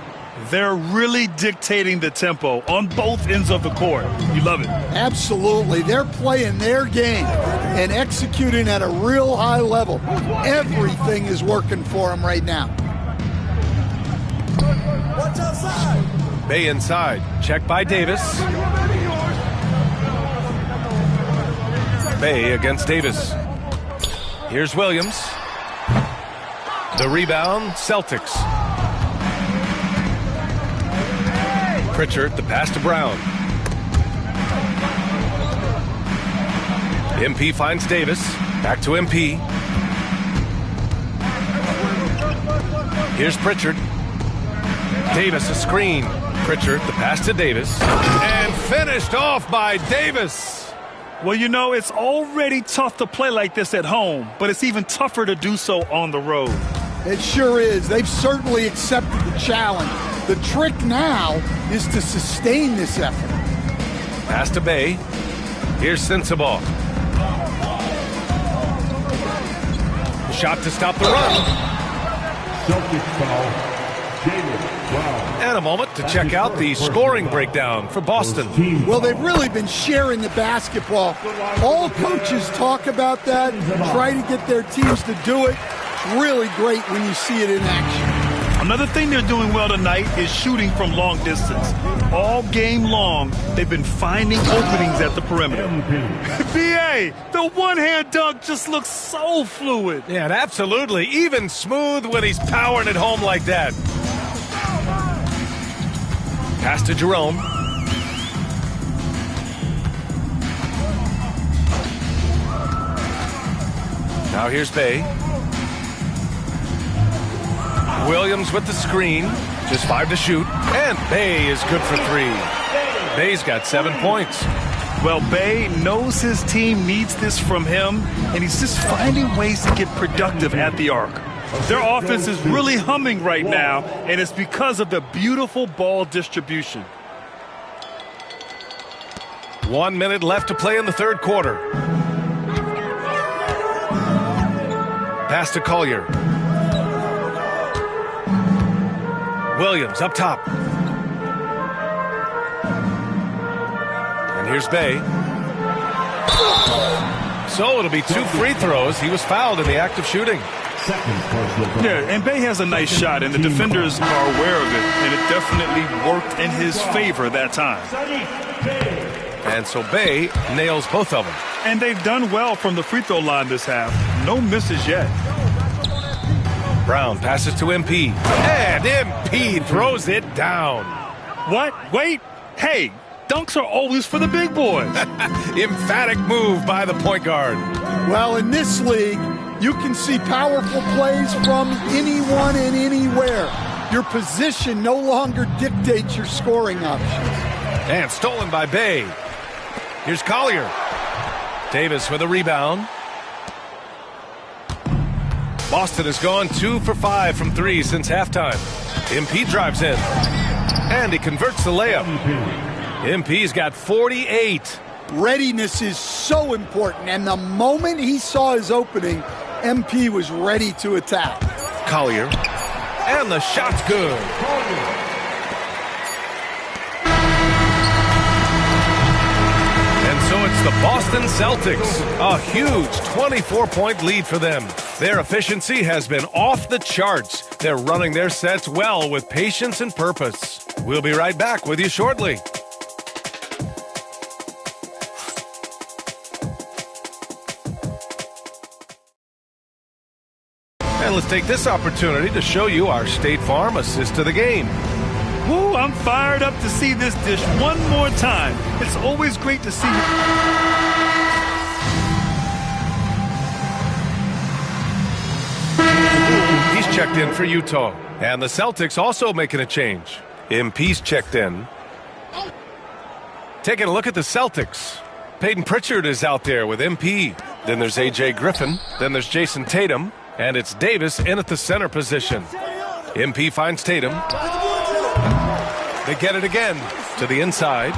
They're really dictating the tempo on both ends of the court. You love it. Absolutely. They're playing their game and executing at a real high level. Everything is working for them right now. Watch outside. Bay inside. Check by Davis. Bay against Davis. Here's Williams. The rebound, Celtics. Pritchard, the pass to Brown. MP finds Davis. Back to MP. Here's Pritchard. Davis, a screen. Pritchard, the pass to Davis. And finished off by Davis. Well, you know, it's already tough to play like this at home, but it's even tougher to do so on the road. It sure is. They've certainly accepted the challenge. The trick now is to sustain this effort. Pass to Bay. Here's Sensabaugh. Shot to stop the run. Celtics foul. Jaylen Brown. And a moment to check out the scoring breakdown for Boston. Well, they've really been sharing the basketball. All coaches talk about that, try to get their teams to do it. It's really great when you see it in action. Another thing they're doing well tonight is shooting from long distance. All game long, they've been finding openings at the perimeter. BA, the one-hand dunk just looks so fluid. Yeah, and absolutely. Even smooth when he's powering it home like that. Pass to Jerome. Now here's Bay. Williams with the screen. Just 5 to shoot. And Bay is good for 3. Bay's got 7 points. Well, Bay knows his team needs this from him, and he's just finding ways to get productive at the arc. Their offense is really humming right now, and it's because of the beautiful ball distribution. 1 minute left to play in the third quarter. Pass to Collier. Williams up top. And here's Bay. So it'll be 2 free throws. He was fouled in the act of shooting. Yeah, and Bay has a nice shot, and the defenders are aware of it, and it definitely worked in his favor that time. And so Bay nails both of them. And they've done well from the free throw line this half. No misses yet. Brown passes to MP. And MP throws it down. What? Wait. Hey, dunks are always for the big boys. Emphatic move by the point guard. Well, in this league, you can see powerful plays from anyone and anywhere. Your position no longer dictates your scoring options. And stolen by Bay. Here's Collier. Davis with a rebound. Boston has gone 2 for 5 from 3 since halftime. MP drives in. And he converts the layup. MP's got 48. Readiness is so important, and the moment he saw his opening, MP was ready to attack. Collier. And the shot's good. And so it's the Boston Celtics. A huge 24-point lead for them. Their efficiency has been off the charts. They're running their sets well with patience and purpose. We'll be right back with you shortly. And let's take this opportunity to show you our State Farm assist to the game. Woo, I'm fired up to see this dish one more time. It's always great to see you. He's checked in for Utah. And the Celtics also making a change. MP's checked in. Taking a look at the Celtics. Peyton Pritchard is out there with MP. Then there's A.J. Griffin. Then there's Jason Tatum. And it's Davis in at the center position. MP finds Tatum. They get it again to the inside.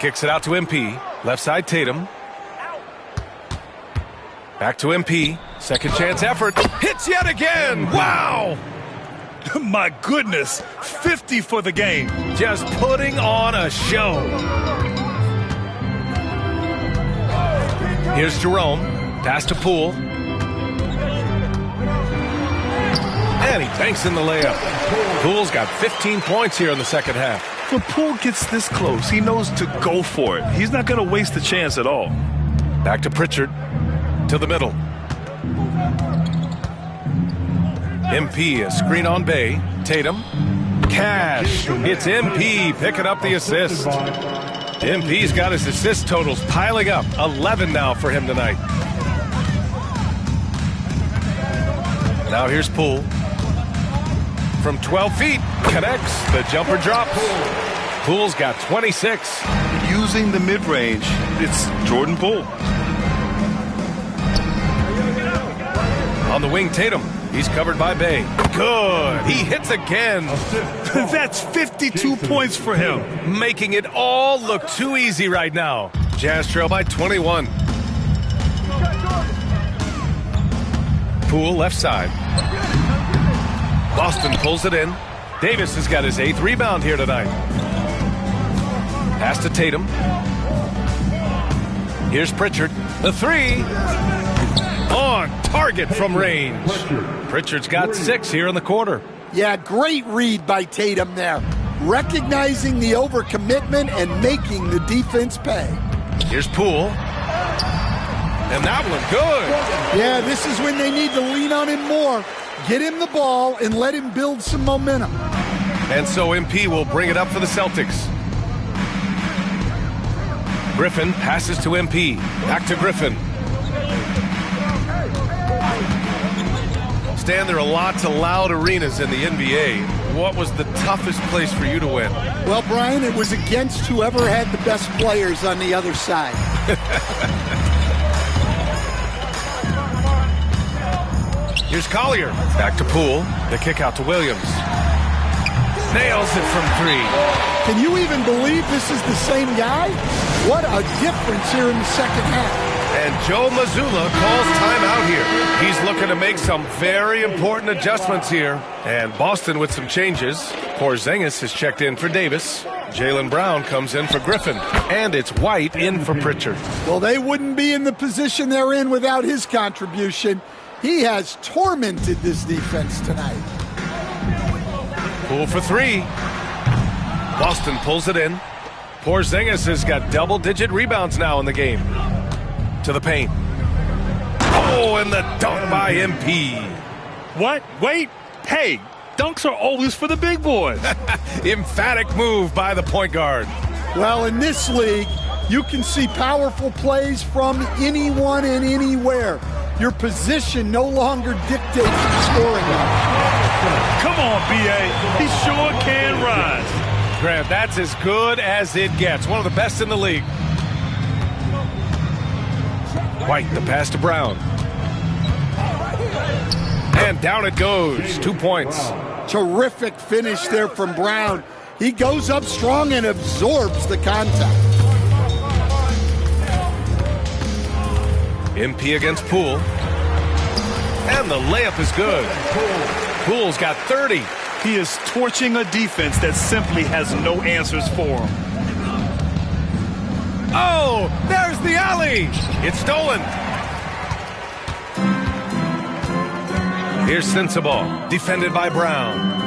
Kicks it out to MP. Left side Tatum. Back to MP. Second chance effort. Hits yet again. Wow. My goodness. 50 for the game. Just putting on a show. Here's Jerome. Pass to Poole. And he banks in the layup. Poole's got 15 points here in the second half. When Poole gets this close, he knows to go for it. He's not going to waste the chance at all. Back to Pritchard. To the middle. MP, a screen on Bay. Tatum. Cash. It's MP picking up the assist. MP's got his assist totals piling up. 11 now for him tonight. Now here's Poole. From 12 feet, connects, the jumper drops. Poole's got 26. Using the mid-range, it's Jordan Poole. On the wing, Tatum. He's covered by Bay. Good. He hits again. That's 52 points for him. Making it all look too easy right now. Jazz trail by 21. Poole left side. Boston pulls it in. Davis has got his 8th rebound here tonight. Pass to Tatum. Here's Pritchard. The 3. On target from range. Pritchard's got 6 here in the quarter. Yeah, great read by Tatum there. Recognizing the overcommitment and making the defense pay. Here's Poole. And that one good. Yeah, this is when they need to lean on him more. Get him the ball and let him build some momentum. And so MP will bring it up for the Celtics. Griffin passes to MP. Back to Griffin. Stan, there are lots of loud arenas in the NBA. What was the toughest place for you to win? Well, Brian, it was against whoever had the best players on the other side. Here's Collier. Back to Poole. The kick out to Williams. Nails it from 3. Can you even believe this is the same guy? What a difference here in the second half. And Joe Mazzulla calls timeout here. He's looking to make some very important adjustments here. And Boston with some changes. Porzingis has checked in for Davis. Jaylen Brown comes in for Griffin. And it's White in for Pritchard. Well, they wouldn't be in the position they're in without his contribution. He has tormented this defense tonight. Poole for 3. Boston pulls it in. Porzingis has got double-digit rebounds now in the game. To the paint. Oh, and the dunk by MP. What? Wait. Hey, dunks are always for the big boys. Emphatic move by the point guard. Well, in this league, you can see powerful plays from anyone and anywhere. Your position no longer dictates the scoring. Come on, B.A. He sure can rise. Grant, that's as good as it gets. One of the best in the league. White, the pass to Brown. And down it goes. 2 points. Terrific finish there from Brown. He goes up strong and absorbs the contact. MP against Poole. And the layup is good. Poole's got 30. He is torching a defense that simply has no answers for him. Oh, there's the alley. It's stolen. Here's Sensabaugh, defended by Brown.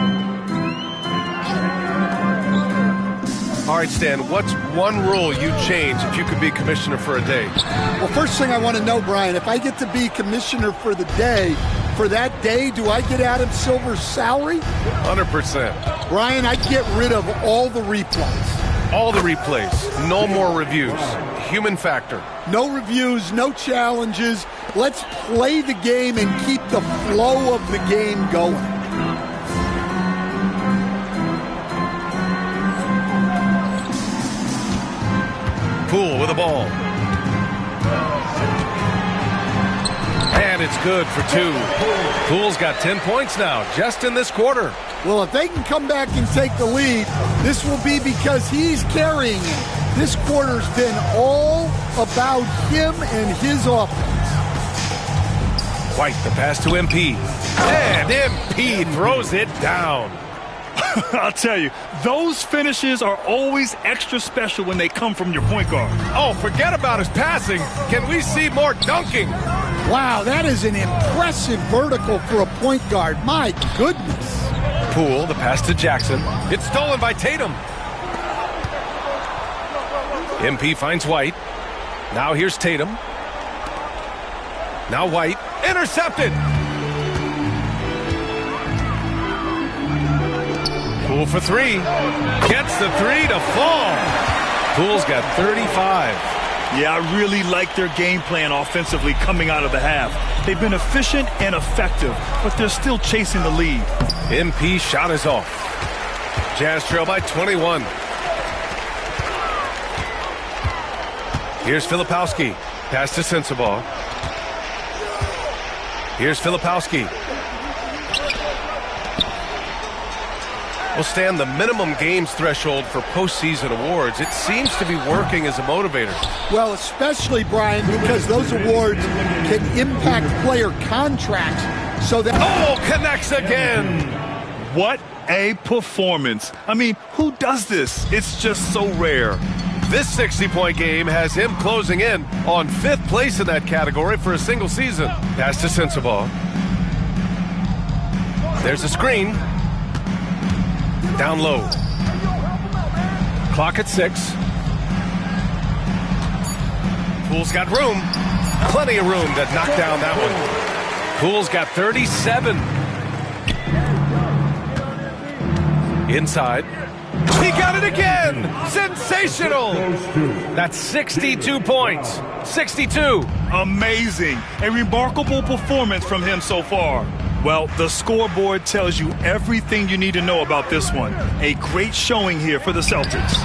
All right, Stan, what's one rule you'd change if you could be commissioner for a day? Well, first thing I want to know, Brian, if I get to be commissioner for the day, for that day, do I get Adam Silver's salary? 100%. Brian, I get rid of all the replays. All the replays. No more reviews. Human factor. No reviews, no challenges. Let's play the game and keep the flow of the game going. Poole with the ball. And it's good for 2. Poole's got 10 points now, just in this quarter. Well, if they can come back and take the lead, this will be because he's carrying it. This quarter's been all about him and his offense. White, the pass to MP. And MP throws it down. I'll tell you, those finishes are always extra special when they come from your point guard. Oh, forget about his passing. Can we see more dunking? Wow, that is an impressive vertical for a point guard. My goodness. Poole, the pass to Jackson. It's stolen by Tatum. MP finds White. Now here's Tatum. Now White. Intercepted. Poole for 3. Gets the 3 to fall. Poole's got 35. Yeah, I really like their game plan offensively coming out of the half. They've been efficient and effective, but they're still chasing the lead. MP shot is off. Jazz trail by 21. Here's Filipowski. Pass to Sensabaugh. Here's Filipowski. Well, Stan, the minimum games threshold for postseason awards, it seems to be working as a motivator. Well, especially, Brian, because those awards can impact player contracts so that... Oh, connects again! What a performance. I mean, who does this? It's just so rare. This 60-point game has him closing in on 5th place in that category for a single season. Pass to Sensabaugh. There's a screen. Down low. Clock at 6. Poole's got room. Plenty of room to knock down that one. Poole's got 37. Inside. He got it again! Sensational! That's 62 points. 62. Amazing. A remarkable performance from him so far. Well, the scoreboard tells you everything you need to know about this one. A great showing here for the Celtics.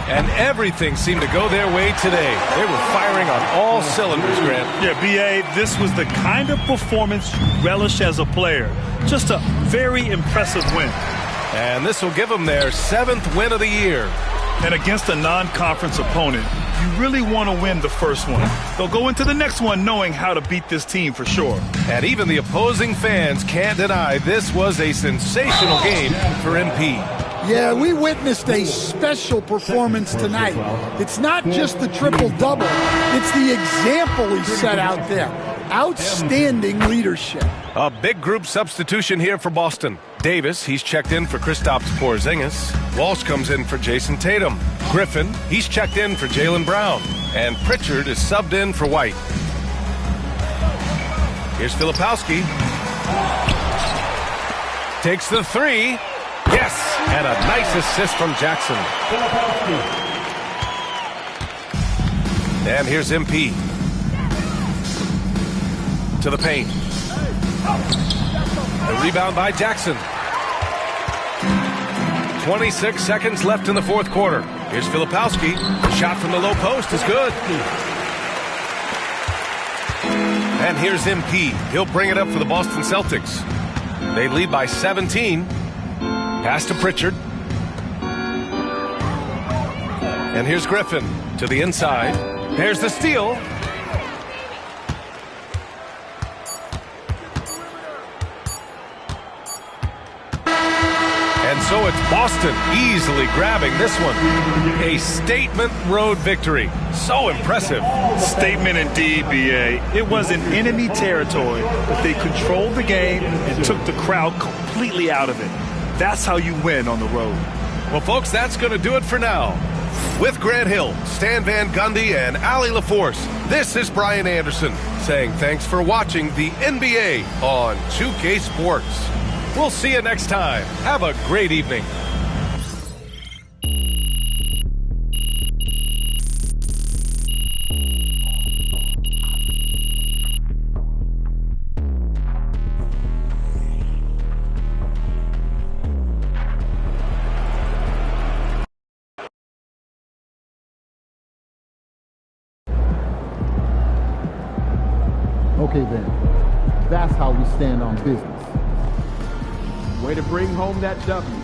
And everything seemed to go their way today. They were firing on all cylinders, Grant. Yeah, B.A., this was the kind of performance you relish as a player. Just a very impressive win. And this will give them their 7th win of the year. And against a non-conference opponent, you really want to win the first one. They'll go into the next one knowing how to beat this team for sure. And even the opposing fans can't deny this was a sensational game for MP. Yeah, we witnessed a special performance tonight. It's not just the triple-double. It's the example he set out there. Outstanding leadership. A big group substitution here for Boston. Davis, he's checked in for Kristaps Porzingis. Walsh comes in for Jason Tatum. Griffin, he's checked in for Jaylen Brown. And Pritchard is subbed in for White. Here's Filipowski. Takes the three. Yes, and a nice assist from Jackson. And here's MP. To the paint. The rebound by Jackson. 26 seconds left in the fourth quarter. Here's Filipowski. The shot from the low post is good. And here's MP. He'll bring it up for the Boston Celtics. They lead by 17. Pass to Pritchard. And here's Griffin to the inside. There's the steal. And so it's Boston easily grabbing this one. A statement road victory. So impressive. Statement indeed, B.A. It was in enemy territory, but they controlled the game and took the crowd completely out of it. That's how you win on the road. Well, folks, that's going to do it for now. With Grant Hill, Stan Van Gundy, and Allie LaForce, this is Brian Anderson saying thanks for watching the NBA on 2K Sports. We'll see you next time. Have a great evening. Okay then, that's how we stand on business. Way to bring home that W.